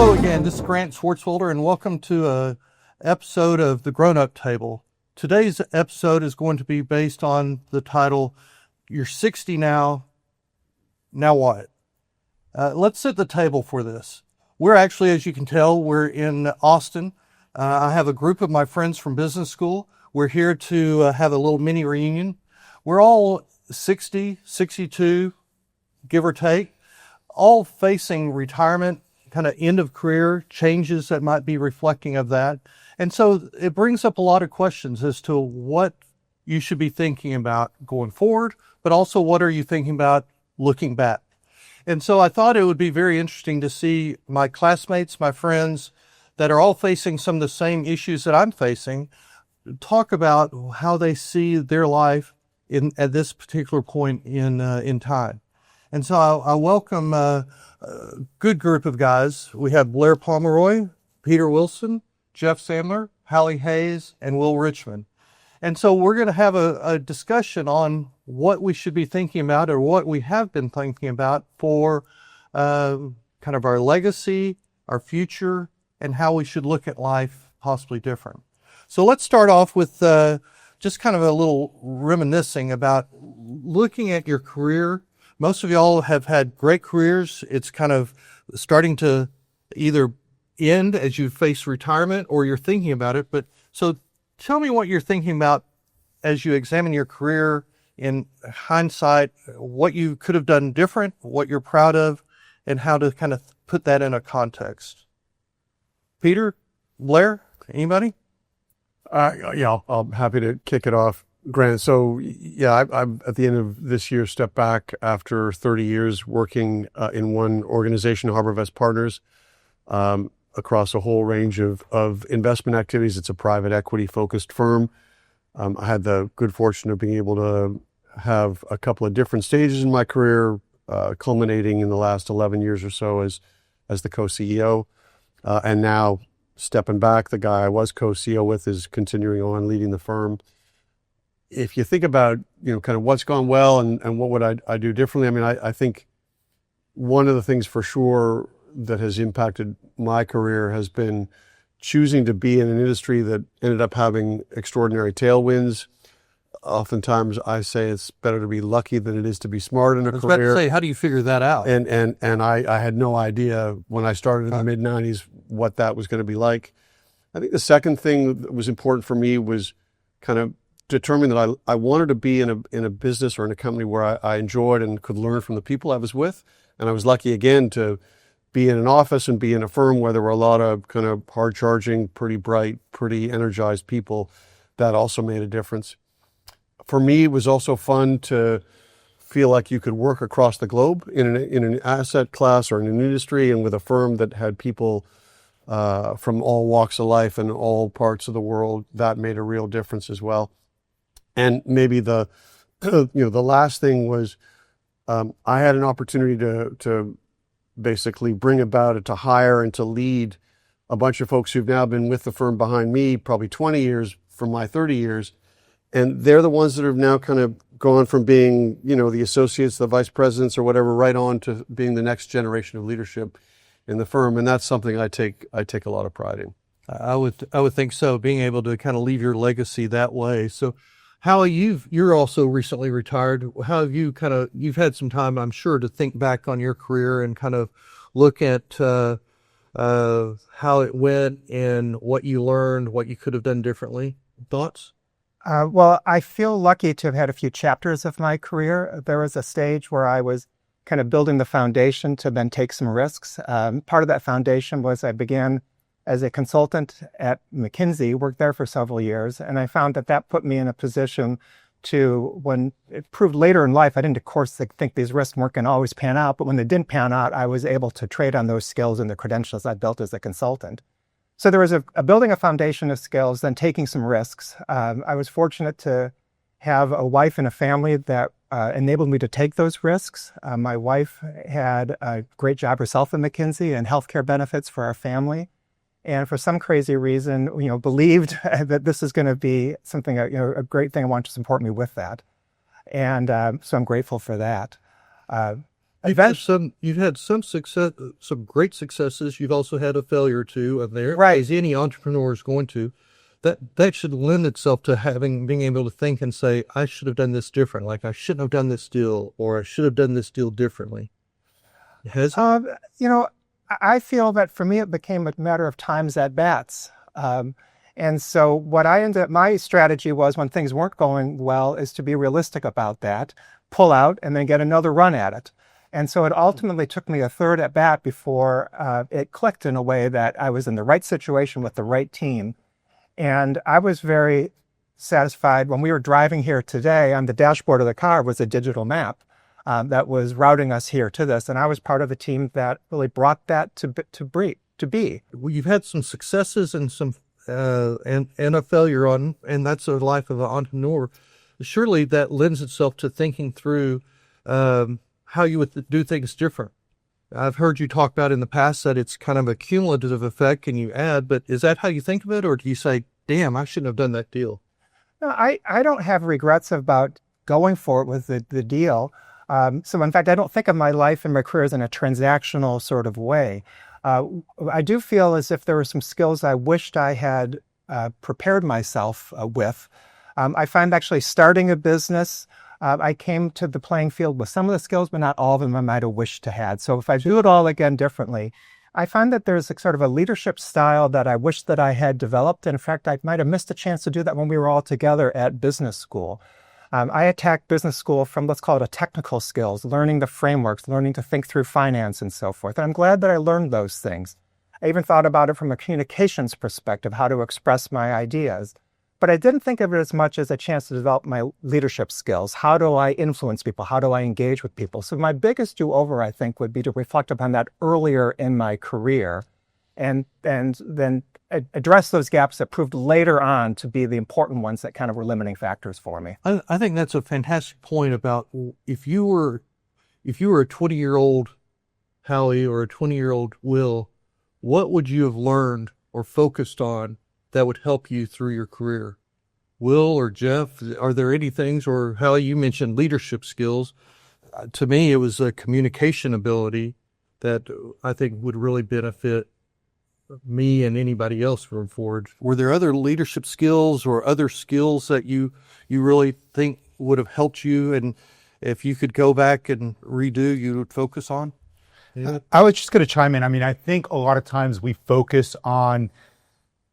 Hello again, this is Grant Swartzwelder, and welcome to an episode of The Grown-Up Table. Today's episode is going to be based on the title, You're 60 Now, Now What? Let's set the table for this. We're actually, as you can tell, we're in Austin. I have a group of my friends from business school. We're here to have a little mini reunion. We're all 60, 62, give or take, all facing retirement, kind of end of career changes that might be reflecting of that. And so it brings up a lot of questions as to what you should be thinking about going forward, but also what are you thinking about looking back? And so I thought it would be very interesting to see my classmates, my friends that are all facing some of the same issues that I'm facing, talk about how they see their life at this particular point in time. And so I welcome a good group of guys. We have Blair Pomeroy, Peter Wilson, Jeff Sandler, Hallie Hayes, and Will Richmond. And so we're going to have a discussion on what we should be thinking about or what we have been thinking about for kind of our legacy, our future, and how we should look at life possibly different. So let's start off with just kind of a little reminiscing about looking at your career. Most of y'all have had great careers. It's kind of starting to either end as you face retirement or you're thinking about it. But so tell me what you're thinking about as you examine your career in hindsight, what you could have done different, what you're proud of, and how to kind of put that in a context. Peter, Blair, anybody? I'm happy to kick it off, Grant. So, I'm at the end of this year stepped back after 30 years working in one organization, HarborVest Partners, across a whole range of investment activities. It's a private equity-focused firm. I had the good fortune of being able to have a couple of different stages in my career, culminating in the last 11 years or so as the co-CEO, and now stepping back, the guy I was co-CEO with is continuing on leading the firm. If you think about, kind of what's gone well and what would I do differently, I mean, I think one of the things for sure that has impacted my career has been choosing to be in an industry that ended up having extraordinary tailwinds. Oftentimes I say it's better to be lucky than it is to be smart in a career. I was about to say, how do you figure that out? And I had no idea when I started in the mid-90s what that was going to be like. I think the second thing that was important for me was kind of determining that I wanted to be in a business or in a company where I enjoyed and could learn from the people I was with. And I was lucky again to be in an office and be in a firm where there were a lot of kind of hard-charging, pretty bright, pretty energized people. That also made a difference. For me, it was also fun to feel like you could work across the globe in an asset class or in an industry and with a firm that had people from all walks of life and all parts of the world. That made a real difference as well. And maybe the last thing was I had an opportunity to basically bring about it, to hire and to lead a bunch of folks who've now been with the firm behind me, probably 20 years from my 30 years. And they're the ones that have now kind of gone from being, the associates, the vice presidents or whatever, right on to being the next generation of leadership in the firm. And that's something I take a lot of pride in. I would think so, being able to kind of leave your legacy that way. So how you're also recently retired. How have you've had some time, I'm sure, to think back on your career and kind of look at how it went and what you learned, what you could have done differently. Thoughts? Well, I feel lucky to have had a few chapters of my career. There was a stage where I was kind of building the foundation to then take some risks. Part of that foundation was I began as a consultant at McKinsey, worked there for several years, and I found that put me in a position to, when it proved later in life, I didn't, of course, think these risks weren't going to always pan out, but when they didn't pan out, I was able to trade on those skills and the credentials I built as a consultant. So there was a building a foundation of skills, then taking some risks. I was fortunate to have a wife and a family that enabled me to take those risks. My wife had a great job herself at McKinsey and healthcare benefits for our family. And for some crazy reason, believed that this is going to be something, a great thing. I want to support me with that. And so I'm grateful for that. You've had some success, some great successes. You've also had a failure or two, and there, Right. as any entrepreneur is going to, that should lend itself to being able to think and say, I should have done this different. Like I shouldn't have done this deal, or I should have done this deal differently. Has I feel that for me, it became a matter of times at bats. And so what my strategy was when things weren't going well is to be realistic about that, pull out, and then get another run at it. And so it ultimately took me a third at bat before it clicked in a way that I was in the right situation with the right team. And I was very satisfied when we were driving here today. On the dashboard of the car was a digital map that was routing us here to this. And I was part of the team that really brought that to be. Well, you've had some successes and some and a failure and that's the life of an entrepreneur. Surely that lends itself to thinking through how you would do things different. I've heard you talk about in the past that it's kind of a cumulative effect and you add, but is that how you think of it? Or do you say, damn, I shouldn't have done that deal? No, I don't have regrets about going for it with the deal. So in fact, I don't think of my life and my career as in a transactional sort of way. I do feel as if there were some skills I wished I had prepared myself with. I find actually starting a business, I came to the playing field with some of the skills, but not all of them I might have wished to had. So if I do it all again differently, I find that there's a sort of a leadership style that I wish that I had developed. And in fact, I might have missed a chance to do that when we were all together at business school. I attacked business school from, let's call it, a technical skills, learning the frameworks, learning to think through finance and so forth. And I'm glad that I learned those things. I even thought about it from a communications perspective, how to express my ideas. But I didn't think of it as much as a chance to develop my leadership skills. How do I influence people? How do I engage with people? So my biggest do-over, I think, would be to reflect upon that earlier in my career and then address those gaps that proved later on to be the important ones that kind of were limiting factors for me. I think that's a fantastic point about if you were a 20-year-old Howie or a 20-year-old Will, what would you have learned or focused on that would help you through your career? Will or Jeff, are there any things, or Howie, you mentioned leadership skills. To me, it was a communication ability that I think would really benefit me and anybody else going forward. Were there other leadership skills or other skills that you really think would have helped you, and if you could go back and redo, you would focus on? Yeah. I was just going to chime in. I mean, I think a lot of times we focus on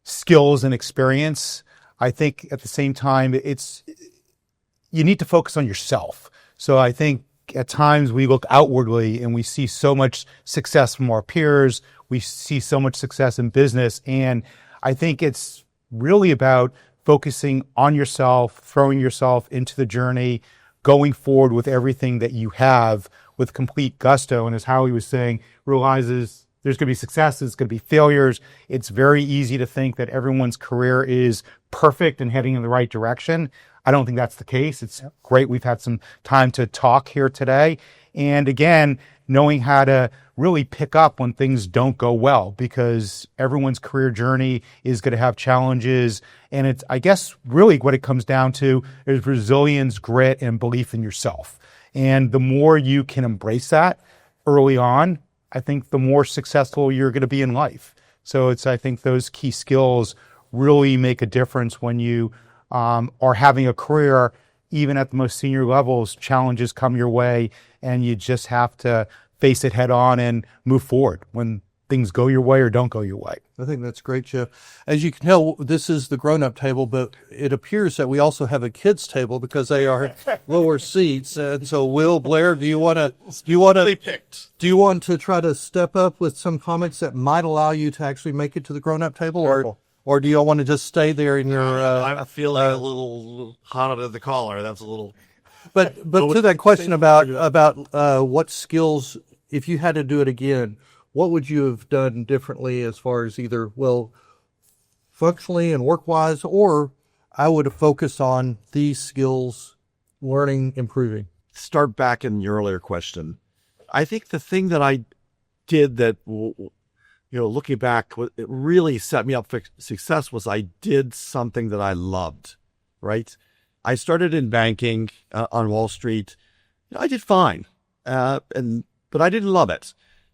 skills and experience. I think at the same time, you need to focus on yourself. So I think at times we look outwardly and we see so much success from our peers. We see so much success in business. And I think it's really about focusing on yourself, throwing yourself into the journey, going forward with everything that you have with complete gusto. And as Howie was saying, realizes there's going to be successes, there's going to be failures. It's very easy to think that everyone's career is perfect and heading in the right direction. I don't think that's the case. It's great we've had some time to talk here today. And again, knowing how to really pick up when things don't go well, because everyone's career journey is going to have challenges. And it's, I guess, really what it comes down to is resilience, grit, and belief in yourself. And the more you can embrace that early on, I think the more successful you're going to be in life. So I think those key skills really make a difference when you are having a career. Even at the most senior levels, challenges come your way, and you just have to face it head on and move forward when things go your way or don't go your way. I think that's great, Jeff. As you can tell, this is the grown-up table, but it appears that we also have a kids table because they are lower seats. And so, Will, Blair, do you want to try to step up with some comments that might allow you to actually make it to the grown-up table, or do you all want to just stay there in your? I feel like a little hot under the collar. That's a little. But to that question about what skills, if you had to do it again, what would you have done differently as far as either, functionally and work-wise, or I would have focused on these skills, learning, improving? Start back in your earlier question. I think the thing that I did that, looking back, it really set me up for success was I did something that I loved, right? I started in banking on Wall Street. I did fine. And but I didn't love it.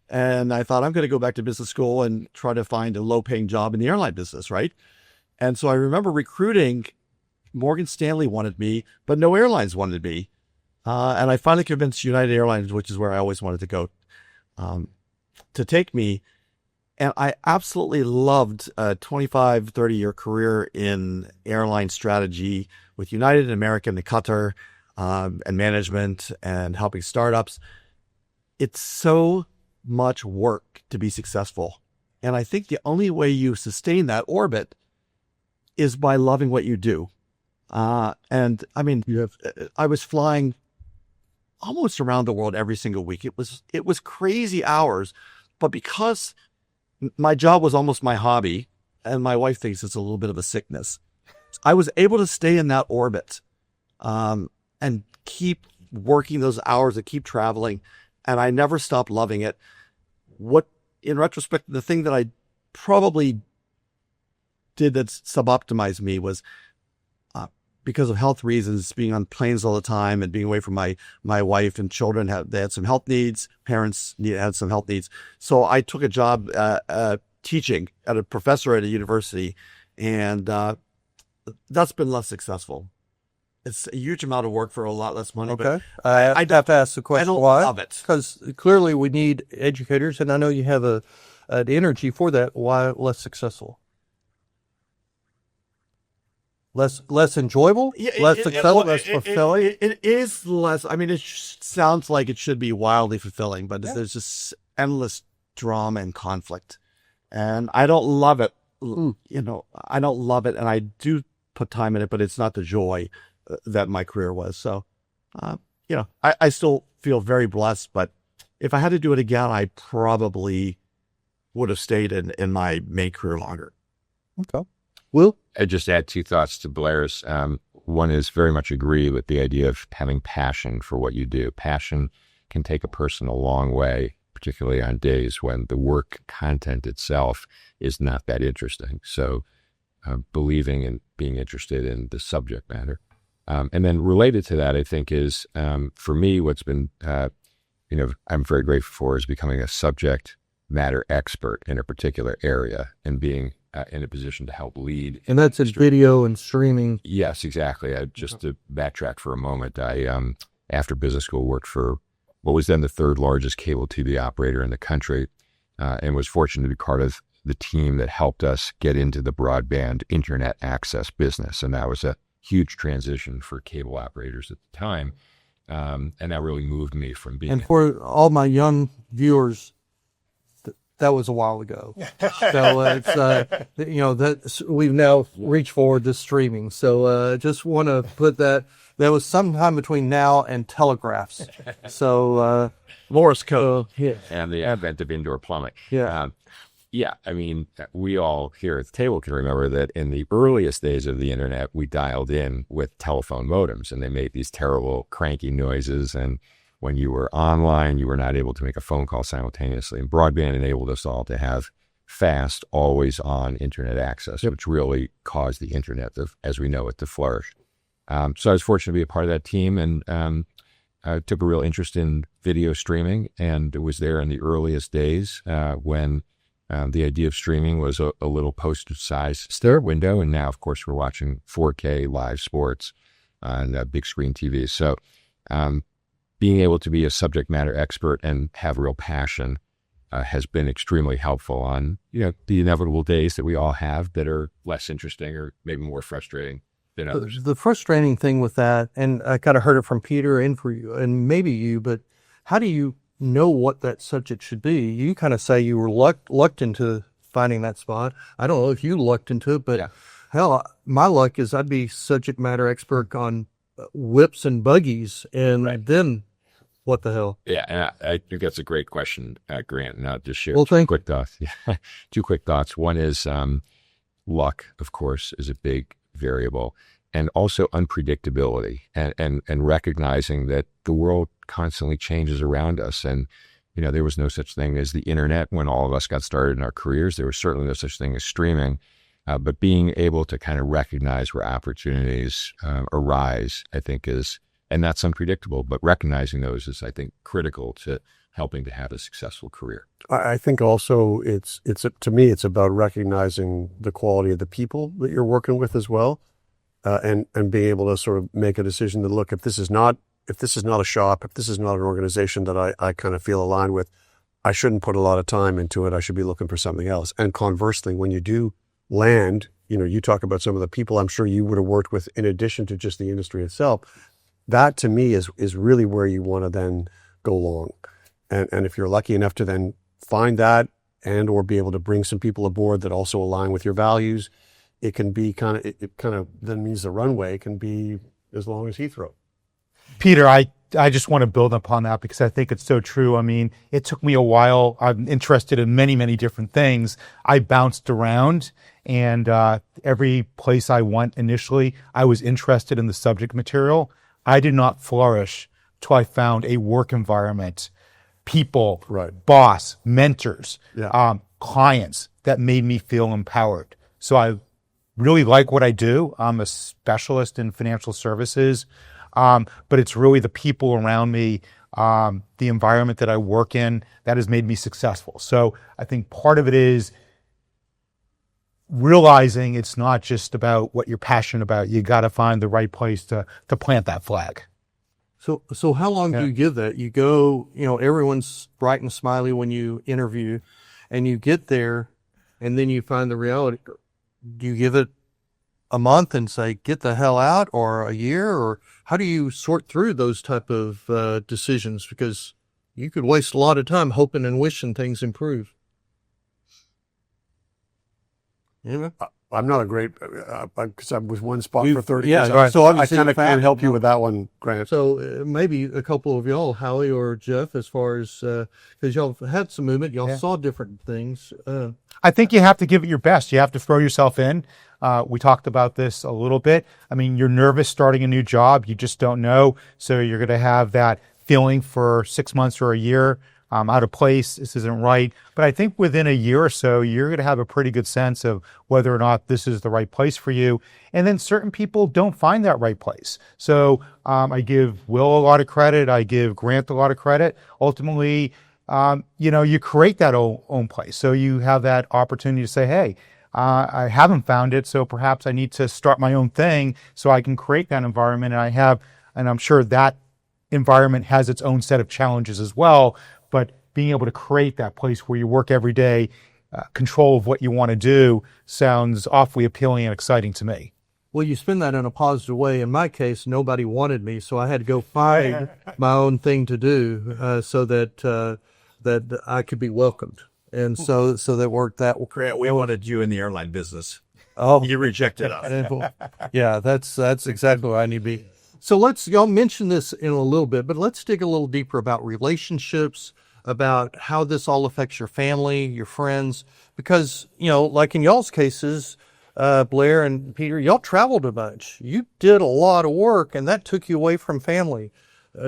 And I thought, I'm going to go back to business school and try to find a low-paying job in the airline business, right? And so I remember recruiting. Morgan Stanley wanted me, but no airlines wanted me. And I finally convinced United Airlines, which is where I always wanted to go, to take me. And I absolutely loved a 25, 30-year career in airline strategy with United and American and Qatar, and management and helping startups. It's so much work to be successful. And I think the only way you sustain that orbit is by loving what you do. And I mean, I was flying almost around the world every single week. It was crazy hours, but because my job was almost my hobby, and my wife thinks it's a little bit of a sickness, I was able to stay in that orbit, and keep working those hours and keep traveling. And I never stopped loving it. In retrospect, the thing that I probably did that sub-optimized me was, because of health reasons, being on planes all the time and being away from my wife and children, they had some health needs. Parents had some health needs. So I took a job teaching at a professor at a university, and that's been less successful. It's a huge amount of work for a lot less money. Okay. I'd have to ask the question, I don't why? love it. Because clearly we need educators, and I know you have an energy for that. Why less successful? Less enjoyable? Less successful? Less fulfilling? It is less. I mean, it sounds like it should be wildly fulfilling, but there's just endless drama and conflict. And I don't love it. I don't love it. And I do put time in it, but it's not the joy that my career was. So, I still feel very blessed, but if I had to do it again, I probably would have stayed in my main career longer. Okay. Will? I'd just add two thoughts to Blair's. One is very much agree with the idea of having passion for what you do. Passion can take a person a long way, particularly on days when the work content itself is not that interesting. So believing and being interested in the subject matter. And then related to that, I think is, for me, what's been, I'm very grateful for is becoming a subject matter expert in a particular area and being in a position to help lead. And that's in video and streaming. Yes, exactly. Just to backtrack for a moment, I, after business school, worked for what was then the third largest cable TV operator in the country, and was fortunate to be part of the team that helped us get into the broadband internet access business. And that was a huge transition for cable operators at the time. And that really moved me from being... And for all my young viewers, that was a while ago. So it's, that we've now reached forward to streaming. So just want to put that was sometime between now and telegraphs. So Morse code. And the advent of indoor plumbing. Yeah. I mean, we all here at the table can remember that in the earliest days of the internet, we dialed in with telephone modems, and they made these terrible cranky noises. And when you were online, you were not able to make a phone call simultaneously. And broadband enabled us all to have fast, always on internet access, which really caused the internet, as we know it, to flourish. So I was fortunate to be a part of that team, and I took a real interest in video streaming, and was there in the earliest days when the idea of streaming was a little postage-sized stair window. And now, of course, we're watching 4K live sports on big screen TV. So being able to be a subject matter expert and have real passion has been extremely helpful on, the inevitable days that we all have that are less interesting or maybe more frustrating than others. The frustrating thing with that, and I kind of heard it from Peter and for you, and maybe you, but how do you know what that subject should be? You kind of say you were lucked into finding that spot. I don't know if you lucked into it, but hell, my luck is I'd be subject matter expert on whips and buggies, and then what the hell? Yeah, and I think that's a great question, Grant. And I'll just share two quick thoughts. Two quick thoughts. One is luck, of course, is a big variable, and also unpredictability, and recognizing that the world constantly changes around us. And, there was no such thing as the internet when all of us got started in our careers. There was certainly no such thing as streaming, but being able to kind of recognize where opportunities arise, I think and that's unpredictable, but recognizing those is, I think, critical to helping to have a successful career. I think also to me, it's about recognizing the quality of the people that you're working with as well, and being able to sort of make a decision to look, if this is not a shop, if this is not an organization that I kind of feel aligned with, I shouldn't put a lot of time into it. I should be looking for something else. And conversely, when you do land, you talk about some of the people I'm sure you would have worked with in addition to just the industry itself. That to me is really where you want to then go long. And if you're lucky enough to then find that and or be able to bring some people aboard that also align with your values, it can be it kind of then means the runway can be as long as Heathrow. Peter, I just want to build upon that because I think it's so true. I mean, it took me a while. I'm interested in many, many different things. I bounced around, and every place I went initially, I was interested in the subject material. I did not flourish till I found a work environment, people, Right. boss, mentors, Yeah. clients that made me feel empowered. So I really like what I do. I'm a specialist in financial services. But it's really the people around me, the environment that I work in that has made me successful. So I think part of it is realizing it's not just about what you're passionate about. You got to find the right place to plant that flag. So how long do you give that? You go, everyone's bright and smiley when you interview, and you get there, and then you find the reality. Do you give it a month and say, get the hell out, or a year, or how do you sort through those type of decisions? Because you could waste a lot of time hoping and wishing things improve. Anyway? I'm not a great, because I was one spot for 30 yeah, years. right. So I obviously kind of the fact- can't help you with that one, Grant. So maybe a couple of y'all, Howie or Jeff, as far as, because y'all had some movement, y'all saw different things. I think you have to give it your best. You have to throw yourself in. We talked about this a little bit. I mean, you're nervous starting a new job. You just don't know. So you're going to have that feeling for 6 months or a year. Out of place, this isn't right. But I think within a year or so, you're going to have a pretty good sense of whether or not this is the right place for you. And then certain people don't find that right place. So I give Will a lot of credit. I give Grant a lot of credit. Ultimately, you create that own place. So you have that opportunity to say, hey, I haven't found it, so perhaps I need to start my own thing so I can create that environment. And I'm sure that environment has its own set of challenges as well. But being able to create that place where you work every day, control of what you want to do, sounds awfully appealing and exciting to me. Well, you spin that in a positive way. In my case, nobody wanted me, so I had to go find my own thing to do so that I could be welcomed. And so that worked that. Grant, we wanted you in the airline business. Oh, You rejected us. yeah, that's exactly where I need to be. So y'all mention this in a little bit, but let's dig a little deeper about relationships, about how this all affects your family, your friends, because, like in y'all's cases, Blair and Peter, y'all traveled a bunch. You did a lot of work, and that took you away from family.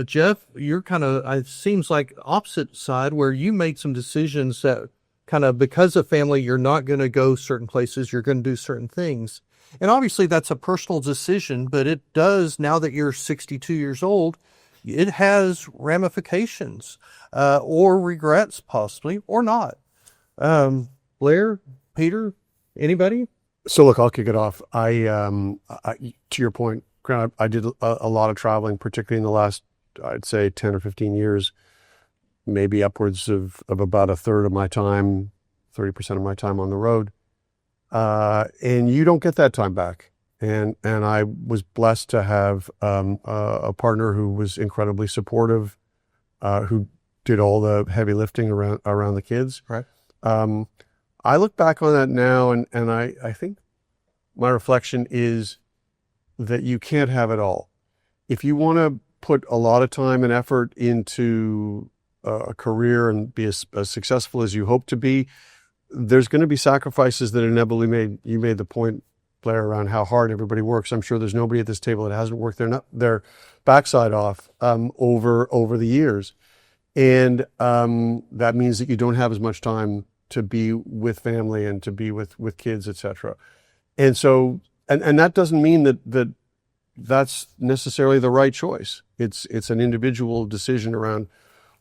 Jeff, you're kind of, it seems like opposite side, where you made some decisions that kind of, because of family, you're not going to go certain places, you're going to do certain things. And obviously that's a personal decision, but it does, now that you're 62 years old, it has ramifications, or regrets possibly, or not. Blair, Peter, anybody? So look, I'll kick it off. To your point, Grant, I did a lot of traveling, particularly in the last, I'd say 10 or 15 years, maybe upwards of about a third of my time, 30% of my time on the road. And you don't get that time back. And I was blessed to have a partner who was incredibly supportive, who did all the heavy lifting around the kids. Right. I look back on that now, and I think my reflection is that you can't have it all. If you want to put a lot of time and effort into a career and be as successful as you hope to be, there's going to be sacrifices that inevitably you made the point, Blair, around how hard everybody works. I'm sure there's nobody at this table that hasn't worked their backside off over the years. And that means that you don't have as much time to be with family and to be with kids, etc. And so, and that doesn't mean that's necessarily the right choice. It's an individual decision around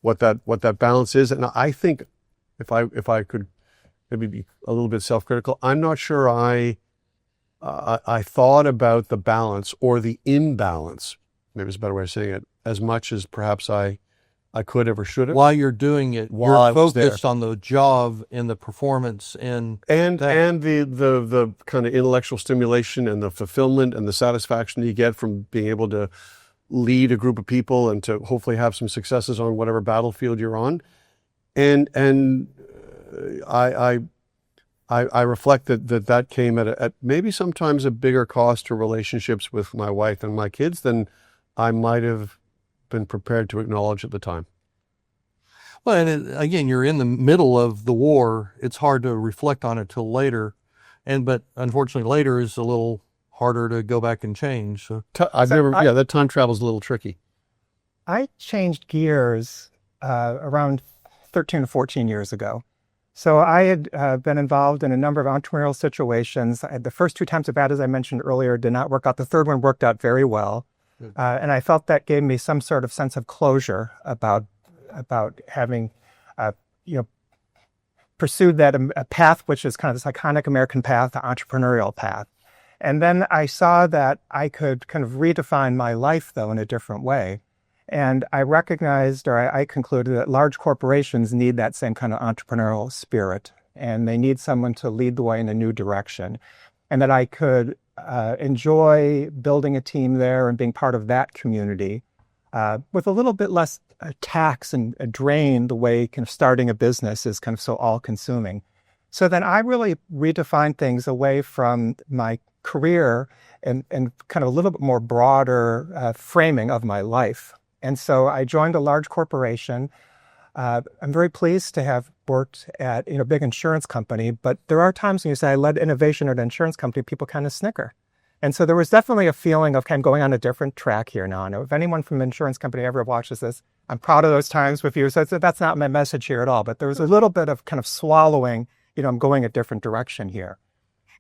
what that balance is. And I think if I could maybe be a little bit self-critical, I'm not sure I thought about the balance or the imbalance, maybe it's a better way of saying it, as much as perhaps I could have or should have. While you're doing it, While I you're was there. focused on the job and the performance and the kind of intellectual stimulation and the fulfillment and the satisfaction you get from being able to lead a group of people and to hopefully have some successes on whatever battlefield you're on. And I reflect that came at maybe sometimes a bigger cost to relationships with my wife and my kids than I might have been prepared to acknowledge at the time. Well, and again, you're in the middle of the war. It's hard to reflect on it till later, but unfortunately, later is a little harder to go back and change. So. That time travel is a little tricky. I changed gears around 13 or 14 years ago. So I had been involved in a number of entrepreneurial situations. The first 2 times about, as I mentioned earlier, did not work out. The third one worked out very well. And I felt that gave me some sort of sense of closure about having, pursued that a path which is kind of this iconic American path, the entrepreneurial path. And then I saw that I could kind of redefine my life, though, in a different way. And I recognized, or I concluded, that large corporations need that same kind of entrepreneurial spirit, and they need someone to lead the way in a new direction. And that I could enjoy building a team there and being part of that community with a little bit less tax and a drain, the way kind of starting a business is kind of so all-consuming. So then I really redefined things away from my career and kind of a little bit more broader framing of my life. And so I joined a large corporation. I'm very pleased to have worked at a big insurance company, but there are times when you say I led innovation at an insurance company, people kind of snicker. And so there was definitely a feeling of kind of going on a different track here now. And if anyone from an insurance company ever watches this, I'm proud of those times with you. So that's not my message here at all. But there was a little bit of kind of swallowing, I'm going a different direction here.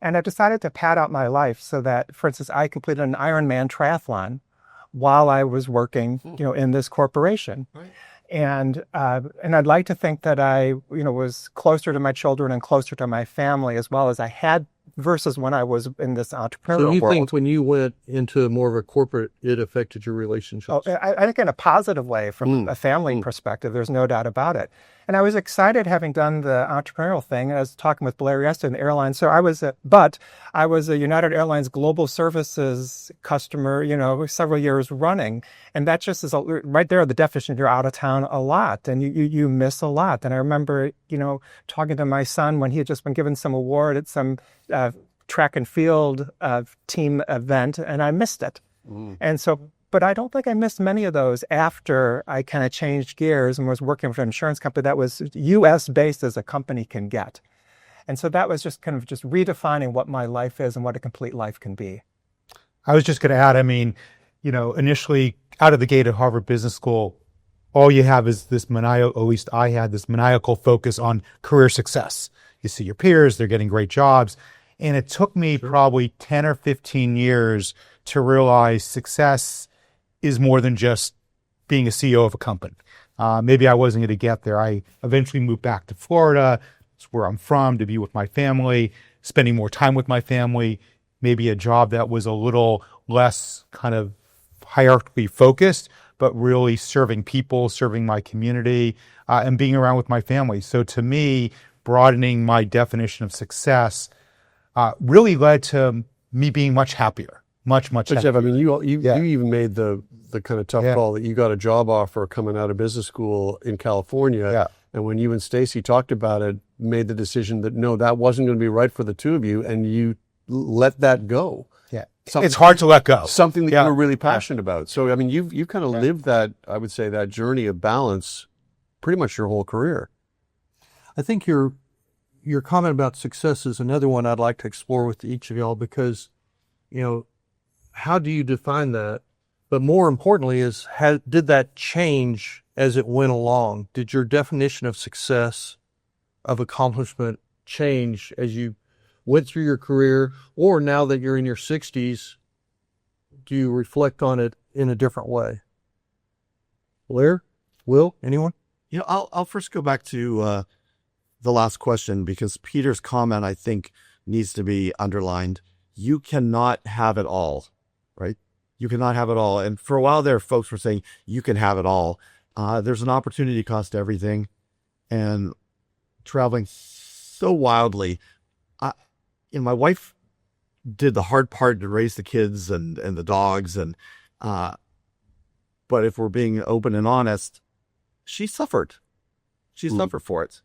And I decided to pad out my life so that, for instance, I completed an Ironman triathlon while I was working, in this corporation. Right. And I'd like to think that I, was closer to my children and closer to my family as well as I had versus when I was in this entrepreneurial world. So you think when you went into more of a corporate, it affected your relationships? Oh, I think in a positive way from a family perspective, there's no doubt about it. And I was excited having done the entrepreneurial thing. I was talking with Blair yesterday in the airline. So I was a United Airlines Global Services customer, several years running. And that just is right there, the definition, you're out of town a lot and you miss a lot. And I remember, talking to my son when he had just been given some award at some track and field team event, and I missed it. And so, but I don't think I missed many of those after I kind of changed gears and was working for an insurance company that was U.S. based as a company can get. And so that was just kind of just redefining what my life is and what a complete life can be. I was just going to add, initially out of the gate at Harvard Business School, all you have is this at least I had this maniacal focus on career success. You see your peers, they're getting great jobs. And it took me probably 10 or 15 years to realize success is more than just being a CEO of a company. Maybe I wasn't going to get there. I eventually moved back to Florida. It's where I'm from, to be with my family, spending more time with my family, maybe a job that was a little less kind of hierarchically focused, but really serving people, serving my community, and being around with my family. So to me, broadening my definition of success really led to me being much happier, much happier. Jeff, you even made the kind of tough call that you got a job offer coming out of business school in California. Yeah. And when you and Stacy talked about it, made the decision that no, that wasn't going to be right for the two of you, and you let that go. Yeah. It's hard to let go. Something that you were really passionate about. So, you kind of lived that, I would say, that journey of balance pretty much your whole career. I think your comment about success is another one I'd like to explore with each of y'all because, how do you define that? But more importantly did that change as it went along? Did your definition of success, of accomplishment change as you went through your career? Or now that you're in your 60s, do you reflect on it in a different way? Blair? Will? Anyone? I'll first go back to the last question, because Peter's comment, I think, needs to be underlined. You cannot have it all, right? You cannot have it all. And for a while there, folks were saying you can have it all. There's an opportunity cost to everything, and traveling so wildly. My wife did the hard part to raise the kids and the dogs, but if we're being open and honest, she suffered. She suffered for it.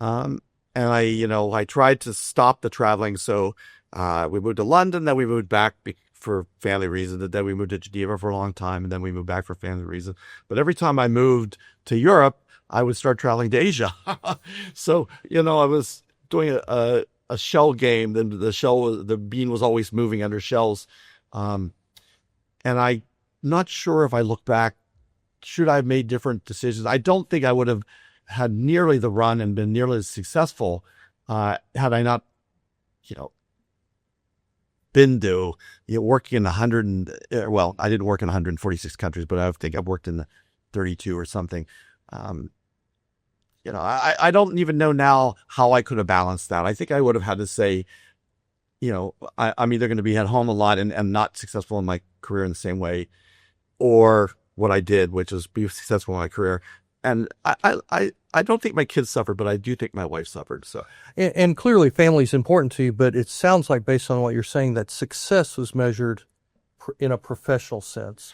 And I tried to stop the traveling. So we moved to London, then we moved back for family reasons, and then we moved to Geneva for a long time, and then we moved back for family reasons. But every time I moved to Europe, I would start traveling to Asia. So, I was doing a shell game. Then the bean was always moving under shells. And I'm not sure, if I look back, should I have made different decisions? I don't think I would have had nearly the run and been nearly as successful had I not, been to working in I didn't work in 146 countries, but I think I've worked in 32 or something. I don't even know now how I could have balanced that. I think I would have had to say, I'm either going to be at home a lot and not successful in my career in the same way, or what I did, which is be successful in my career. And I don't think my kids suffered, but I do think my wife suffered. So, and clearly family is important to you, but it sounds like, based on what you're saying, that success was measured in a professional sense.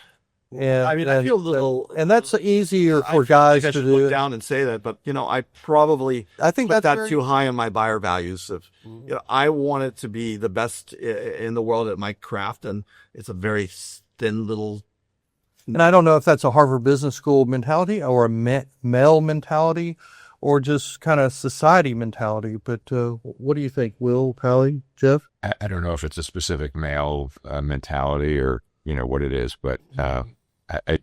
And I feel a little, and that's easier for guys to do. Look down and say that, but I think that's that too high on my buyer values. Of I want it to be the best in the world at my craft, and it's a very thin little. And I don't know if that's a Harvard Business School mentality or a male mentality, or just kind of society mentality. But what do you think, Will, Pally, Jeff? I don't know if it's a specific male mentality or what it is, but I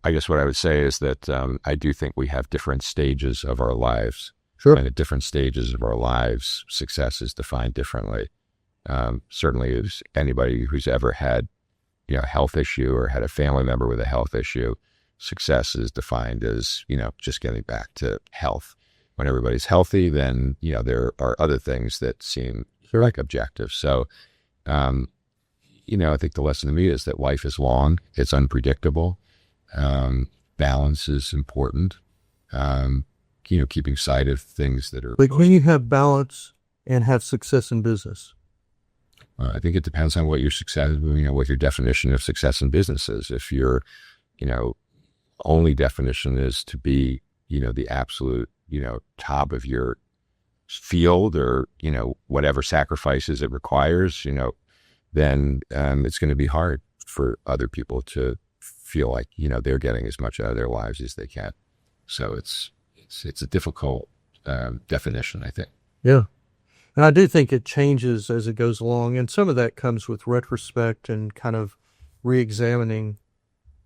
guess what I would say is that I do think we have different stages of our lives. Sure. And at different stages of our lives, success is defined differently. Certainly, as anybody who's ever had a health issue or had a family member with a health issue, success is defined as just getting back to health. When everybody's healthy, then there are other things that seem like objective. So I think the lesson to me is that life is long, it's unpredictable, balance is important, keeping sight of things that are. But can you have balance and have success in business? I think it depends on what your success, what your definition of success in business is. If your, only definition is to be, the absolute, top of your field, or, whatever sacrifices it requires, then it's going to be hard for other people to feel like, they're getting as much out of their lives as they can. So it's a difficult definition, I think. Yeah. And I do think it changes as it goes along. And some of that comes with retrospect and kind of re-examining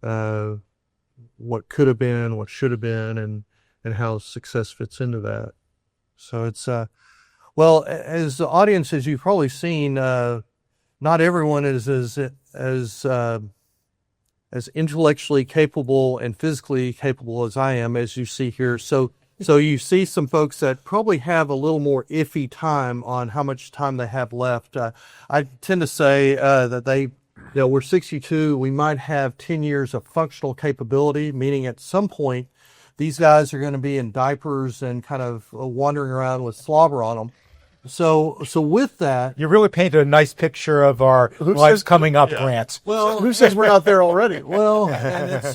what could have been, what should have been, and how success fits into that. So it's, as the audience, as you've probably seen, not everyone is as intellectually capable and physically capable as I am, as you see here. So you see some folks that probably have a little more iffy time on how much time they have left. I tend to say that we're 62. We might have 10 years of functional capability, meaning at some point these guys are going to be in diapers and kind of wandering around with slobber on them. So with that, You really painted a nice picture of our lives coming up, Grant. well, Who says we're not there already? well, and it's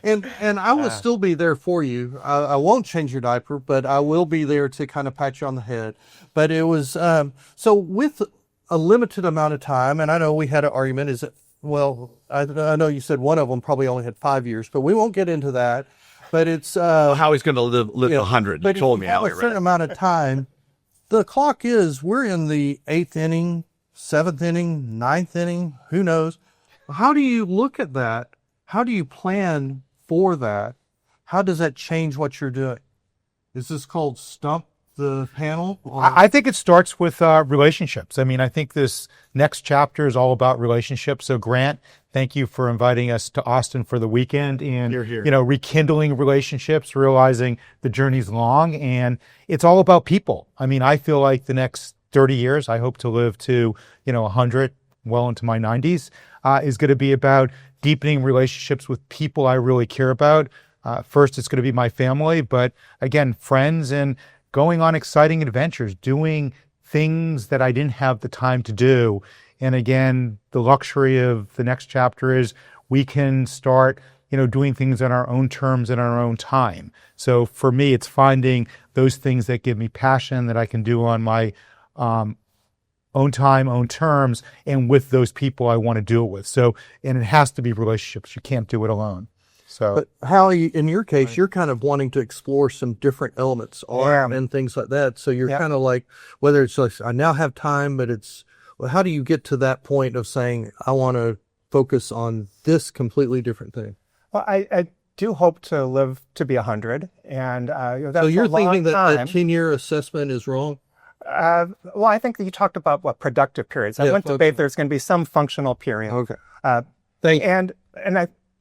and I will still be there for you. I won't change your diaper, but I will be there to kind of pat you on the head. But it was so with a limited amount of time, and I know we had an argument. Is it? Well, I know you said one of them probably only had 5 years, but we won't get into that. But it's how he's going to live 100. But You told me if you how have a certain amount of time. The clock is, we're in the 8th inning, 7th inning, 9th inning, who knows? How do you look at that? How do you plan for that? How does that change what you're doing? Is this called stump the panel? I think it starts with relationships. I mean, I think this next chapter is all about relationships. So Grant, Thank you for inviting us to Austin for the weekend and, Hear, hear. rekindling relationships, realizing the journey's long and it's all about people. I mean, I feel like the next 30 years, I hope to live to, 100, well into my 90s, is going to be about deepening relationships with people I really care about. First, it's going to be my family, but again, friends, and going on exciting adventures, doing things that I didn't have the time to do. And again, the luxury of the next chapter is we can start, doing things on our own terms and our own time. So for me, it's finding those things that give me passion that I can do on my own time, own terms, and with those people I want to do it with. So, and it has to be relationships. You can't do it alone. So, But how in your case, you're kind of wanting to explore some different elements, art and things like that. So you're kind of like, whether it's like, I now have time, but it's, well, how do you get to that point of saying, I want to focus on this completely different thing? Well, I do hope to live to be 100, and that's So you're a long thinking that time. the 10-year assessment is wrong? Well, I think that you talked about productive periods. I wouldn't debate there's going to be some functional period. Okay. Thank you.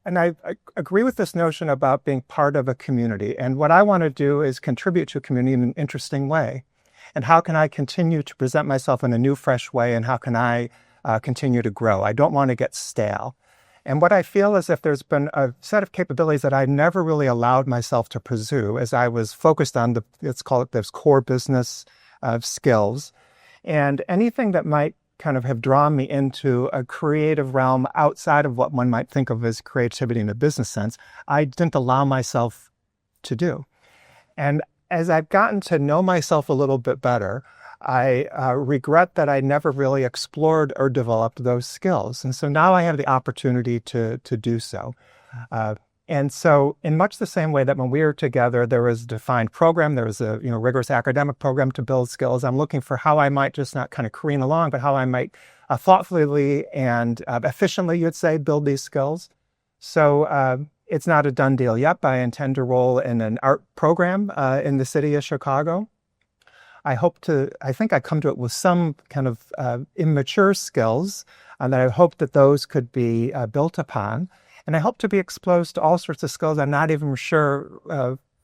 And I agree with this notion about being part of a community. And what I want to do is contribute to a community in an interesting way. And how can I continue to present myself in a new, fresh way? And how can I continue to grow? I don't want to get stale. And what I feel is if there's been a set of capabilities that I never really allowed myself to pursue as I was focused on let's call it those core business skills, and anything that might kind of have drawn me into a creative realm outside of what one might think of as creativity in a business sense, I didn't allow myself to do. And as I've gotten to know myself a little bit better, I regret that I never really explored or developed those skills. And so now I have the opportunity to do so. And so in much the same way that when we were together, there was a defined program, there was a rigorous academic program to build skills, I'm looking for how I might just not kind of careen along, but how I might thoughtfully and efficiently, you'd say, build these skills. So it's not a done deal yet, but I intend to roll in an art program in the city of Chicago. I think I come to it with some kind of immature skills, and that I hope that those could be built upon. And I hope to be exposed to all sorts of skills I'm not even sure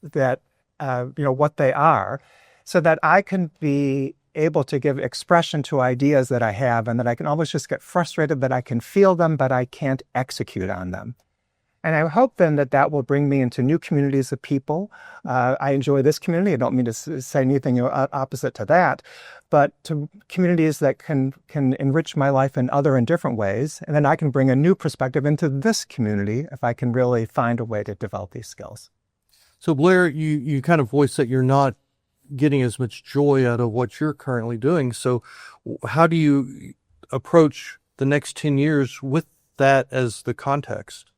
that, what they are, so that I can be able to give expression to ideas that I have, and that I can always just get frustrated that I can feel them, but I can't execute on them. And I hope then that will bring me into new communities of people. I enjoy this community. I don't mean to say anything opposite to that, but to communities that can enrich my life in other and different ways. And then I can bring a new perspective into this community if I can really find a way to develop these skills. So Blair, you kind of voiced that you're not getting as much joy out of what you're currently doing. So how do you approach the next 10 years with that as the context?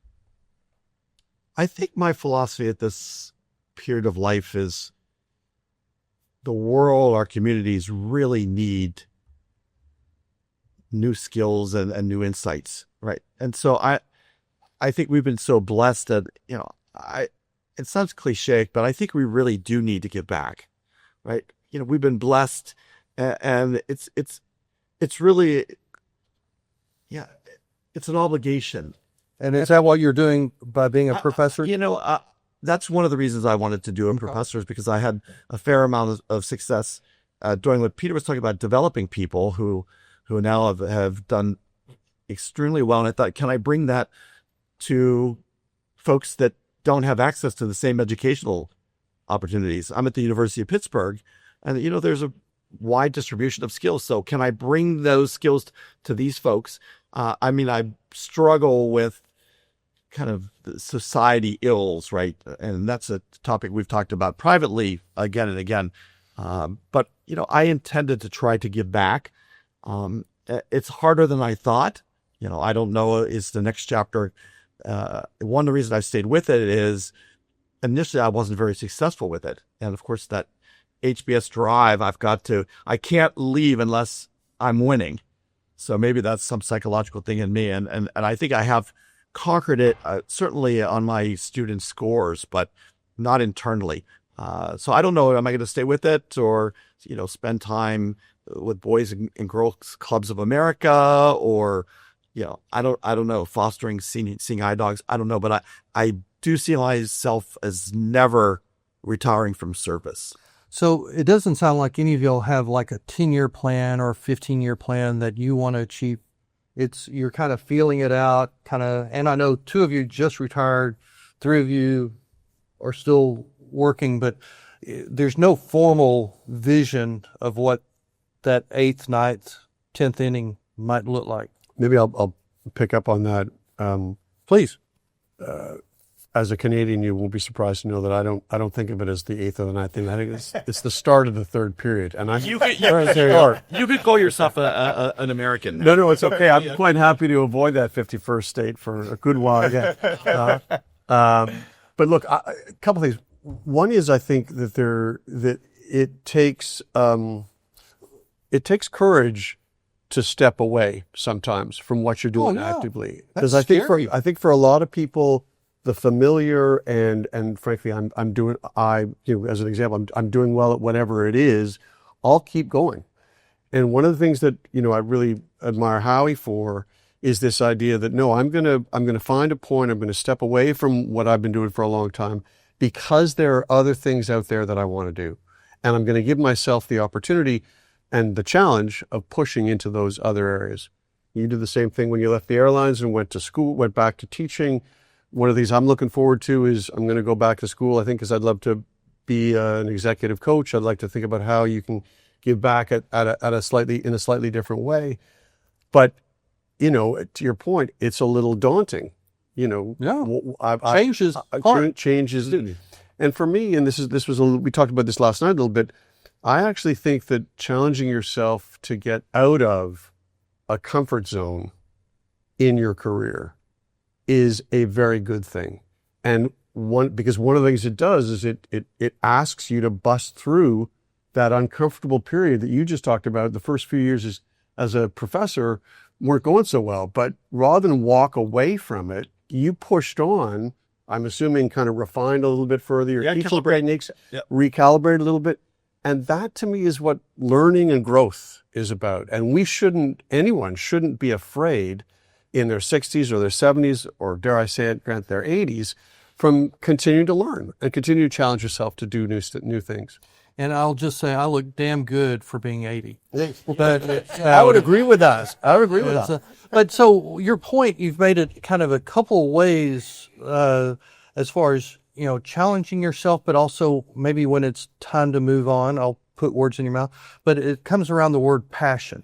I think my philosophy at this period of life is the world, our communities really need new skills and new insights, right? And so I think we've been so blessed that, it sounds cliche, but I think we really do need to give back, right? We've been blessed, and it's really, it's an obligation. And is that what you're doing by being a professor? That's one of the reasons I wanted to do a professor, is because I had a fair amount of success doing what Peter was talking about, developing people who now have done extremely well. And I thought, can I bring that to folks that don't have access to the same educational opportunities? I'm at the University of Pittsburgh, and there's a wide distribution of skills. So can I bring those skills to these folks? I struggle with kind of the society ills, right? And that's a topic we've talked about privately again and again. But I intended to try to give back. It's harder than I thought. I don't know, is the next chapter. One of the reasons I stayed with it is initially I wasn't very successful with it. And of course that HBS drive, I can't leave unless I'm winning. So maybe that's some psychological thing in me. And I think I have conquered it, certainly on my student scores, but not internally. So I don't know, am I going to stay with it or, spend time with Boys and Girls Clubs of America or, I don't know, fostering, seeing eye dogs. I don't know, but I do see myself as never retiring from service. So it doesn't sound like any of y'all have like a 10-year plan or a 15-year plan that you want to achieve. You're kind of feeling it out, and I know 2 of you just retired, 3 of you are still working, but there's no formal vision of what that 8th, 9th, 10th inning might look like. Maybe I'll pick up on that. Please. As a Canadian, you won't be surprised to know that I don't think of it as the 8th or the 9th inning. I think it's the start of the 3rd period. And You could call yourself an American. No, it's okay. I'm quite happy to avoid that 51st state for a good while. Yeah. But look, a couple things. One is I think that it takes courage to step away sometimes from what you're doing actively, because I think for a lot of people, the familiar and frankly, I'm doing as an example, I'm doing well at whatever it is. I'll keep going. And one of the things that I really admire Howie for is this idea that no, I'm gonna find a point. I'm gonna step away from what I've been doing for a long time because there are other things out there that I want to do, and I'm gonna give myself the opportunity and the challenge of pushing into those other areas. You did the same thing when you left the airlines and went to school, went back to teaching. One of these I'm looking forward to is I'm going to go back to school, I think, because I'd love to be an executive coach. I'd like to think about how you can give back in a slightly different way. But, to your point, it's a little daunting. Change is hard. Change is, and for me, and we talked about this last night a little bit, I actually think that challenging yourself to get out of a comfort zone in your career is a very good thing. And because one of the things it does is it asks you to bust through that uncomfortable period that you just talked about. The first few years as a professor weren't going so well, but rather than walk away from it, you pushed on, I'm assuming kind of refined a little bit further, your teaching techniques, recalibrated a little bit. And that to me is what learning and growth is about. And anyone shouldn't be afraid in their 60s or their 70s, or dare I say it, Grant, their 80s, from continuing to learn and continue to challenge yourself to do new things. And I'll just say I look damn good for being 80. But I would agree with that. But so your point, you've made it kind of a couple ways as far as, challenging yourself, but also maybe when it's time to move on, I'll put words in your mouth, but it comes around the word passion.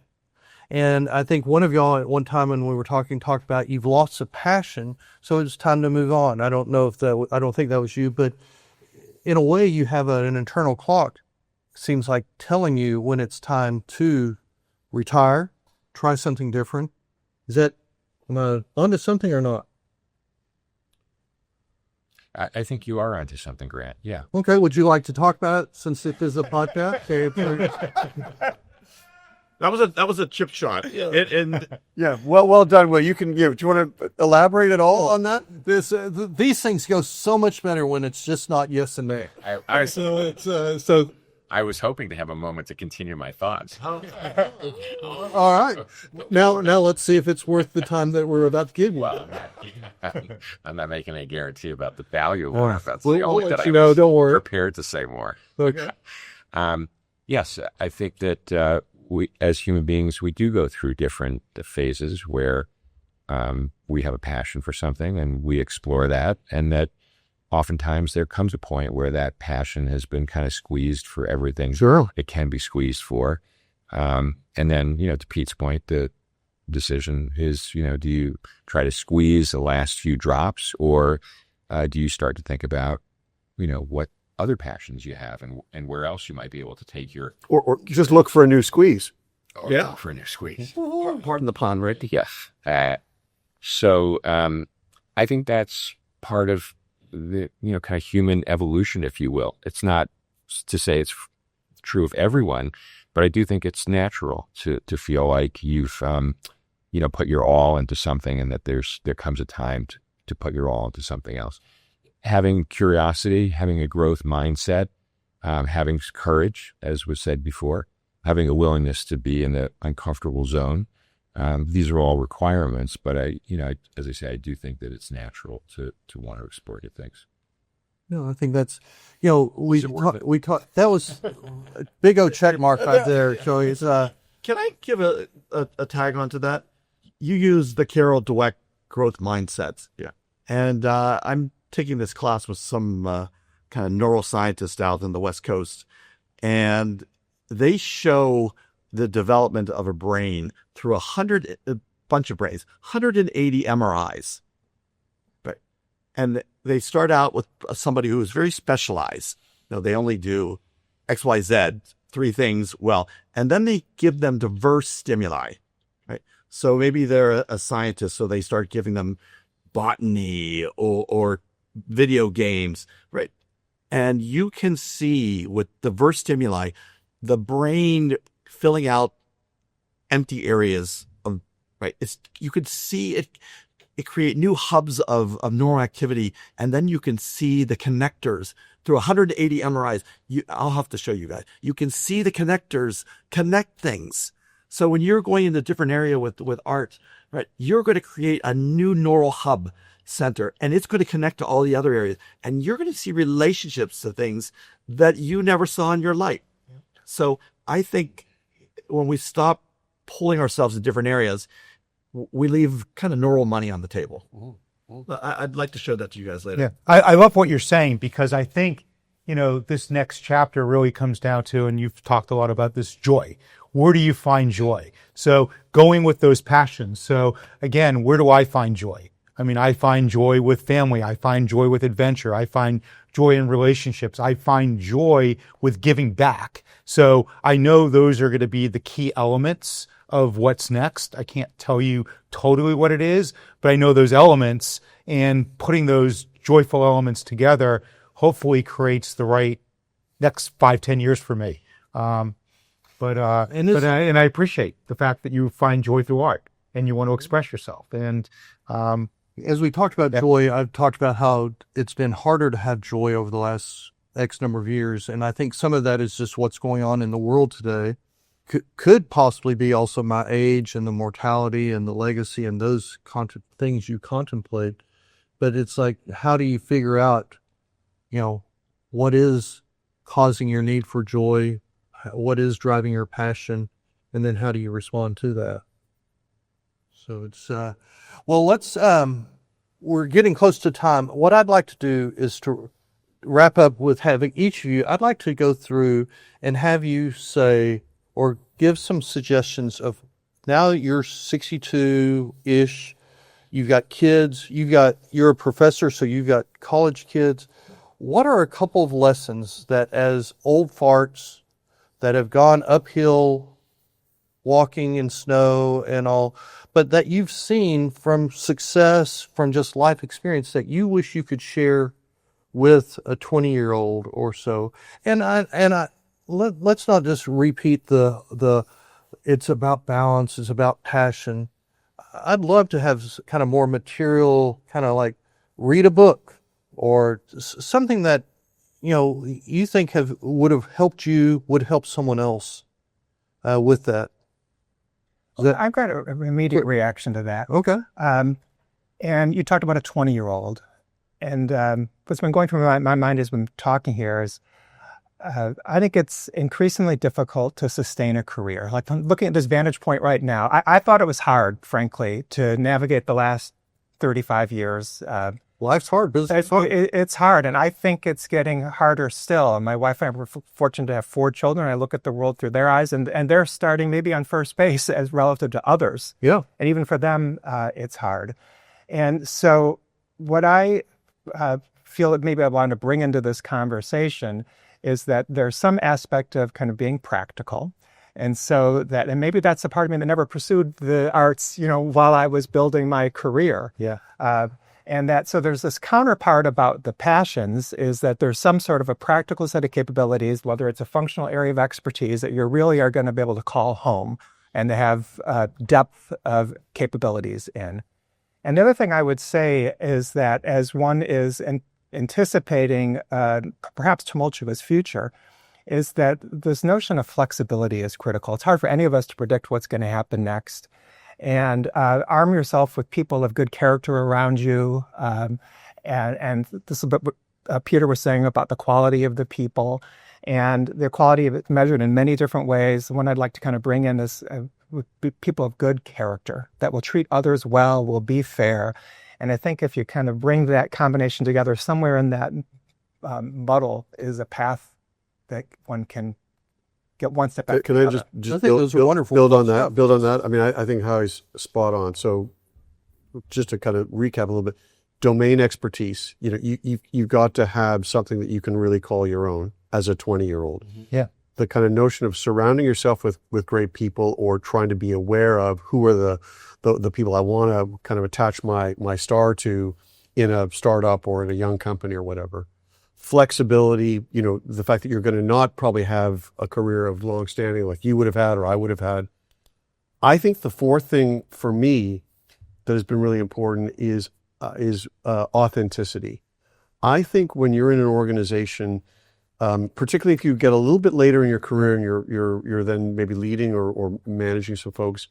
And I think one of y'all at one time when we were talked about you've lost the passion, so it's time to move on. I don't think that was you, but in a way you have an internal clock, seems like telling you when it's time to retire, try something different. Is that, am I onto something or not? I think you are onto something, Grant. Yeah. Okay. Would you like to talk about it since it is a podcast? That was a chip shot. Yeah. Well done, Will. You can. Do you want to elaborate at all on that? These things go so much better when it's just not yes and no. I was hoping to have a moment to continue my thoughts. All right. Now let's see if it's worth the time that we're about to give you. Well, I'm not making any guarantee about the value of it. That's the we'll only that I was don't worry. prepared to say more. Okay. Yes, I think that we, as human beings, we do go through different phases where we have a passion for something and we explore that, and that oftentimes there comes a point where that passion has been kind of squeezed for everything it can be squeezed for. And then, to Pete's point, the decision is, do you try to squeeze the last few drops, or do you start to think about, what other passions you have and where else you might be able to take your... Or just look for a new squeeze. Look for a new squeeze. Pardon the pun, right? Yes. So I think that's part of the, kind of human evolution, if you will. It's not to say it's true of everyone, but I do think it's natural to feel like you've, put your all into something, and that there comes a time to put your all into something else. Having curiosity, having a growth mindset, having courage, as was said before, having a willingness to be in the uncomfortable zone, These are all requirements, but as I say, I do think that it's natural to want to explore new things. No, I think that's, we Is it worth it? talked, that was a big O check mark right there, Joey. It's, Can I give a tag onto that? You use the Carol Dweck growth mindsets. Yeah. And I'm taking this class with some kind of neuroscientist out in the West Coast. And they show the development of a brain through a bunch of brains, 180 MRIs. Right. And they start out with somebody who is very specialized. They only do X, Y, Z, 3 things well. And then they give them diverse stimuli. Right. So maybe they're a scientist, so they start giving them botany or video games. Right. And you can see with diverse stimuli, the brain filling out empty areas of, right. You could see it create new hubs of neural activity. And then you can see the connectors through 180 MRIs. I'll have to show you guys. You can see the connectors connect things. So when you're going into a different area with art, right, you're going to create a new neural hub center, and it's going to connect to all the other areas. And you're going to see relationships to things that you never saw in your life. So I think when we stop pulling ourselves in different areas, we leave kind of neural money on the table. I'd like to show that to you guys later. Yeah, I love what you're saying, because I think, this next chapter really comes down to, and you've talked a lot about this, joy. Where do you find joy? So going with those passions. So again, where do I find joy? I mean, I find joy with family. I find joy with adventure. I find joy in relationships. I find joy with giving back. So I know those are going to be the key elements of what's next. I can't tell you totally what it is, but I know those elements, and putting those joyful elements together hopefully creates the right next 5-10 years for me. And I appreciate the fact that you find joy through art and you want to express yourself. And as we talked about joy, I've talked about how it's been harder to have joy over the last X number of years. And I think some of that is just what's going on in the world today. Could possibly be also my age and the mortality and the legacy and those things you contemplate. But it's like, how do you figure out, what is causing your need for joy? What is driving your passion? And then how do you respond to that? So it's, we're getting close to time. What I'd like to do is to wrap up with having each of you, I'd like to go through and have you say, or give some suggestions of, now that you're 62-ish, you've got kids, you're a professor, so you've got college kids. What are a couple of lessons that, as old farts that have gone uphill, walking in snow and all, but that you've seen from success, from just life experience, that you wish you could share with a 20-year-old or so? Let's not just repeat the it's about balance, it's about passion. I'd love to have kind of more material, kind of like read a book or something that, you think would have helped you, would help someone else with that. I've got an immediate reaction to that. Okay. And you talked about a 20-year-old. And what's been going through my mind as we've been talking here is, I think it's increasingly difficult to sustain a career. Like, I'm looking at this vantage point right now. I thought it was hard, frankly, to navigate the last 35 years. Life's hard. Business is hard. It's hard, and I think it's getting harder still. And my wife and I were fortunate to have 4 children. I look at the world through their eyes, and they're starting maybe on first base as relative to others. Yeah. And even for them, it's hard. And so what I feel that maybe I want to bring into this conversation is that there's some aspect of kind of being practical. And so that, and maybe that's the part of me that never pursued the arts, while I was building my career. Yeah. And that, so there's this counterpart about the passions, is that there's some sort of a practical set of capabilities, whether it's a functional area of expertise that you really are going to be able to call home and to have depth of capabilities in. And the other thing I would say is that as one is anticipating perhaps tumultuous future, is that this notion of flexibility is critical. It's hard for any of us to predict what's going to happen next. and arm yourself with people of good character around you. And this is what Peter was saying about the quality of the people, and the quality of it measured in many different ways. One I'd like to kind of bring in is people of good character that will treat others well, will be fair. And I think if you kind of bring that combination together, somewhere in that muddle is a path that one can get one step back. Can I just I think those are wonderful build on stuff. that? Build on that. I mean, I think Howie's spot on. So just to kind of recap a little bit, domain expertise. You know, you've got to have something that you can really call your own as a 20-year-old. Yeah. The kind of notion of surrounding yourself with great people, or trying to be aware of who are the people I want to kind of attach my star to in a startup or in a young company or whatever. Flexibility, you know, the fact that you're going to not probably have a career of long standing like you would have had or I would have had. I think the fourth thing for me that has been really important is authenticity. I think when you're in an organization, particularly if you get a little bit later in your career and you're then maybe leading or managing some folks,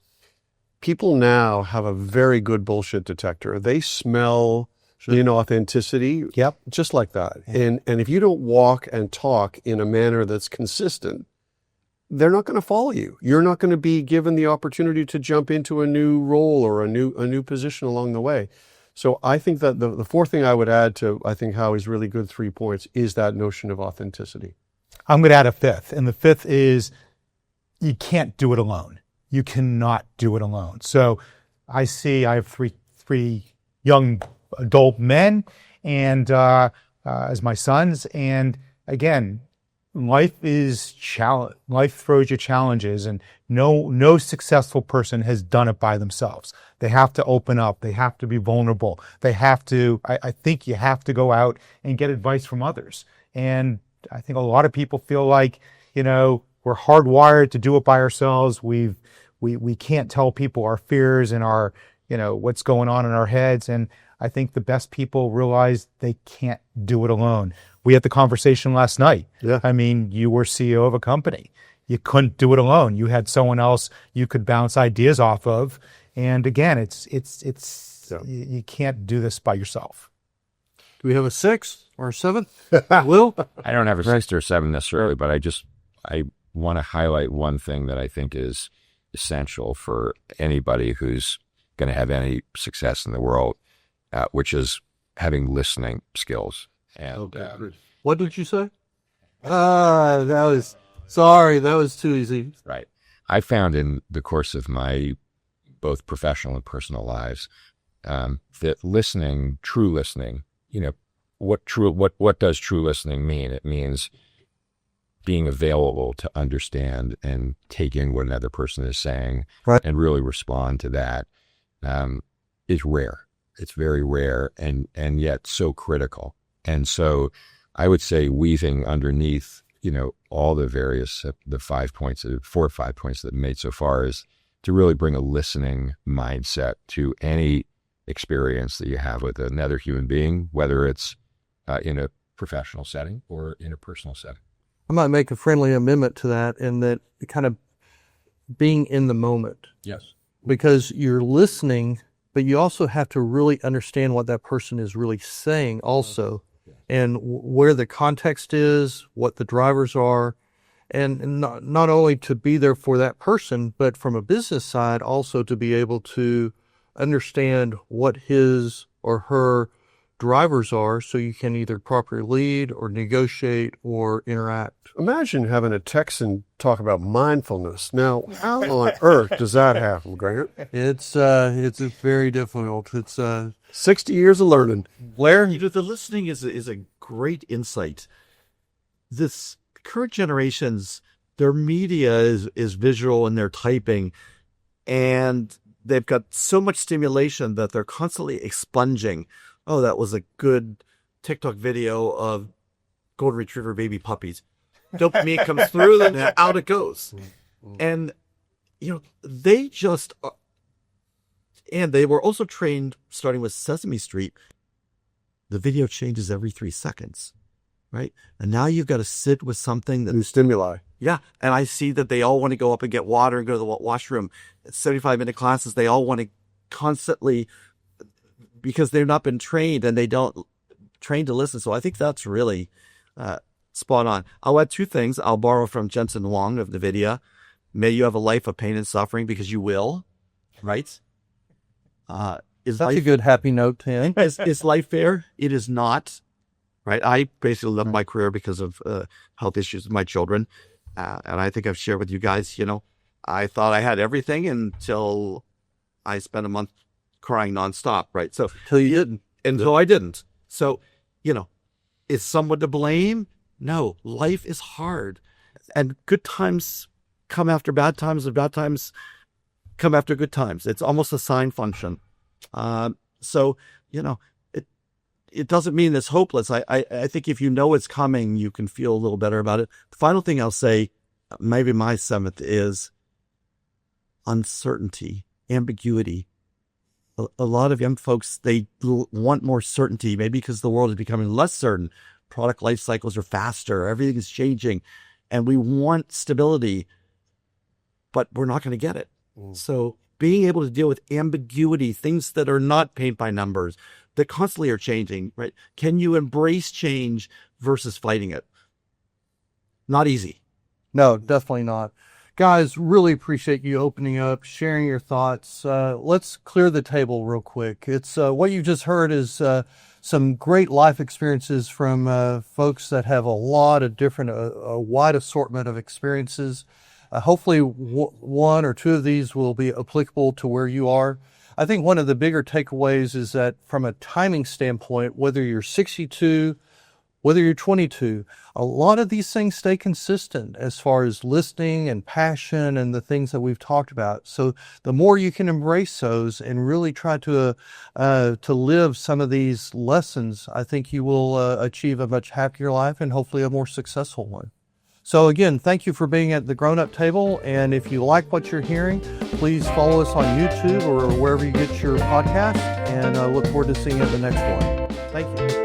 people now have a very good bullshit detector. They smell inauthenticity, Yep. just like that. And if you don't walk and talk in a manner that's consistent, they're not going to follow you. You're not going to be given the opportunity to jump into a new role or a new position along the way. So I think that the fourth thing I would add to, I think, Howie's really good 3 points is that notion of authenticity. I'm going to add a fifth. And the fifth is you can't do it alone. You cannot do it alone. So I have three young adult men and as my sons. And again, life throws you challenges, and no successful person has done it by themselves. They have to open up. They have to be vulnerable. They have to, I think you have to go out and get advice from others. And I think a lot of people feel like, you know, we're hardwired to do it by ourselves. We can't tell people our fears and our, you know, what's going on in our heads. And I think the best people realize they can't do it alone. We had the conversation last night. Yeah. I mean, you were CEO of a company. You couldn't do it alone. You had someone else you could bounce ideas off of. And again, you can't do this by yourself. Do we have a 6th or a 7th? Will? I don't have a 6 or 7 necessarily, but I want to highlight one thing that I think is essential for anybody who's going to have any success in the world, which is having listening skills. And What did you say? That was too easy. right. I found in the course of my both professional and personal lives that listening, true listening, you know, what does true listening mean? It means being available to understand and take in what another person is saying, right, and really respond to that. Is rare. It's very rare and yet so critical. And so I would say weaving underneath, you know, all the various, the 5 points, 4 or 5 points that I've made so far is to really bring a listening mindset to any experience that you have with another human being, whether it's in a professional setting or in a personal setting. I might make a friendly amendment to that, in that kind of being in the moment. Yes. Because you're listening, but you also have to really understand what that person is really saying also, and where the context is, what the drivers are, and not only to be there for that person, but from a business side also to be able to understand what his or her drivers are, so you can either properly lead or negotiate or interact. Imagine having a Texan talk about mindfulness. Now, how on earth does that happen, Grant? It's very difficult. It's 60 years of learning. Blair. You know, the listening is a great insight. This current generations, their media is visual and they're typing, and they've got so much stimulation that they're constantly expunging. Oh, that was a good TikTok video of golden retriever baby puppies. Dopamine comes through and then out it goes. And, you know, they just, and they were also trained, starting with Sesame Street, the video changes every 3 seconds, right? And now you've got to sit with something that, New stimuli. Yeah. And I see that they all want to go up and get water and go to the washroom. 75-minute classes, they all want to constantly, because they've not been trained and they don't train to listen. So I think that's really spot on. I'll add 2 things. I'll borrow from Jensen Huang of NVIDIA. May you have a life of pain and suffering, because you will, right? Is That's life a good happy note to end. is life fair? It is not, right? I basically left my career because of health issues with my children. And I think I've shared with you guys, I thought I had everything until I spent a month crying nonstop, right? So Till you didn't. until I didn't. So, is someone to blame? No, life is hard, and good times come after bad times, and bad times come after good times. It's almost a sine function. So, it doesn't mean it's hopeless. I think if you know it's coming, you can feel a little better about it. The final thing I'll say, maybe my 7th, is uncertainty, ambiguity. A lot of young folks, they want more certainty, maybe because the world is becoming less certain. Product life cycles are faster. Everything is changing. And we want stability, but we're not going to get it. So being able to deal with ambiguity, things that are not paint by numbers, that constantly are changing, right? Can you embrace change versus fighting it? Not easy. No, definitely not. Guys, really appreciate you opening up, sharing your thoughts. Let's clear the table real quick. It's what you just heard is some great life experiences from folks that have a lot of different, a wide assortment of experiences. Hopefully one or 2 of these will be applicable to where you are. I think one of the bigger takeaways is that from a timing standpoint, whether you're 62, whether you're 22, a lot of these things stay consistent as far as listening and passion and the things that we've talked about. So the more you can embrace those and really try to live some of these lessons, I think you will achieve a much happier life and hopefully a more successful one. So again, thank you for being at the Grown Up Table. And if you like what you're hearing, please follow us on YouTube or wherever you get your podcast. And I look forward to seeing you at the next one. Thank you.